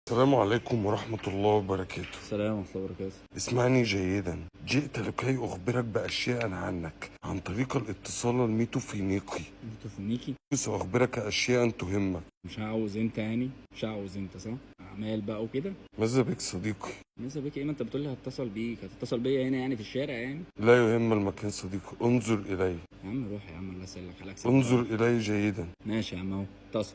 السلام عليكم ورحمة الله وبركاته. السلام ورحمة الله وبركاته. اسمعني جيدا، جئت لكي أخبرك بأشياء عنك عن طريق الاتصال الميتوفينيقي. ميتوفونيكي؟ سأخبرك أشياء تهمك. مش هعوز انت يعني؟ مش هعوز انت صح؟ اعمال بقى وكده. ماذا بك صديقي؟ ماذا بك ايه؟ ما انت بتقول لي هتصل بيك، هتتصل بيا هنا يعني في الشارع يعني؟ لا يهم المكان صديقي، انظر إلي. يا عم روح يا عم، الله يسلمك، خليك سلام. انظر إلي جيدا. ماشي يا عم اهو اتصل.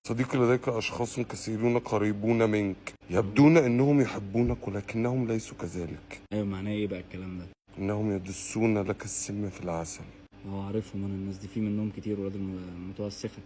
صديقي، لديك أشخاص كثيرون قريبون منك يبدون أنهم يحبونك ولكنهم ليسوا كذلك. ايوه، معناه ايه بقى الكلام ده؟ إنهم يدسون لك السم في العسل. اه عارفهم انا، الناس دي في منهم كتير، ولاد متوسخة.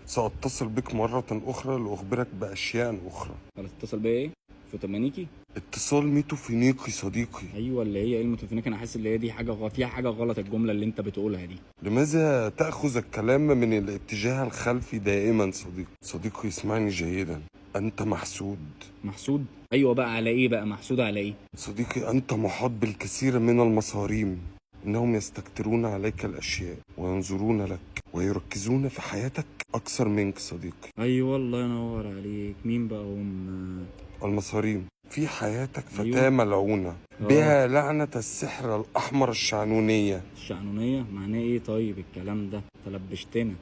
سأتصل بك مرة أخرى لأخبرك بأشياء أخرى. خلاص اتصل بيا ايه؟ فوتومانيكي؟ اتصال ميتوفينيقي صديقي. ايوه اللي هي ايه الميتوفونيكي؟ انا حاسس اللي هي دي حاجة فيها حاجة غلط الجملة اللي انت بتقولها دي. لماذا تأخذ الكلام من الاتجاه الخلفي دائما صديقي؟ صديقي اسمعني جيدا، أنت محسود. محسود؟ ايوه بقى على ايه بقى؟ محسود على ايه؟ صديقي، أنت محاط بالكثير من المصاريم، إنهم يستكترون عليك الأشياء وينظرون لك ويركزون في حياتك أكثر منك صديقي. ايوه الله ينور عليك. مين بقى هم؟ المصاريم في حياتك فتاة أيوة. ملعونة بها لعنة السحر الأحمر الشعنونية. الشعنونية معناه ايه طيب الكلام ده؟ تلبشتنا.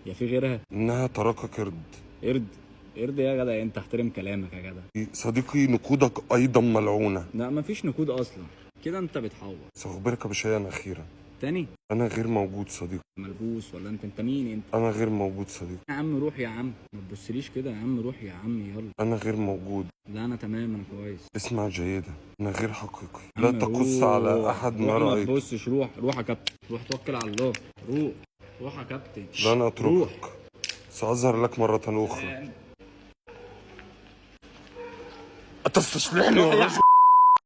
يا في غيرها؟ إنها تراك قرد. قرد؟ قرد يا جدع، انت احترم كلامك يا جدع. صديقي، نقودك أيضا ملعونة. لا مفيش نقود اصلا، كده انت بتحور. سأخبرك بشيء أخيرا. تاني؟ أنا غير موجود صديقي. ملبوس ولا انت مين انت؟ أنا غير موجود صديقي. يا عم روح يا عم، ما تبصليش كده يا عم، روح يا عم يلا. أنا غير موجود. لا انا تمام، انا كويس. اسمع جيدا، أنا غير حقيقي. يا لا عم تقص روح. على أحد ما روح ما رأيت. تبصش، روح يا كابتن، روح توكل على الله. روح. روح يا كابتن. لن روح. أتركك. سأظهر لك مرة أخرى. أتستصلحني يا رجل؟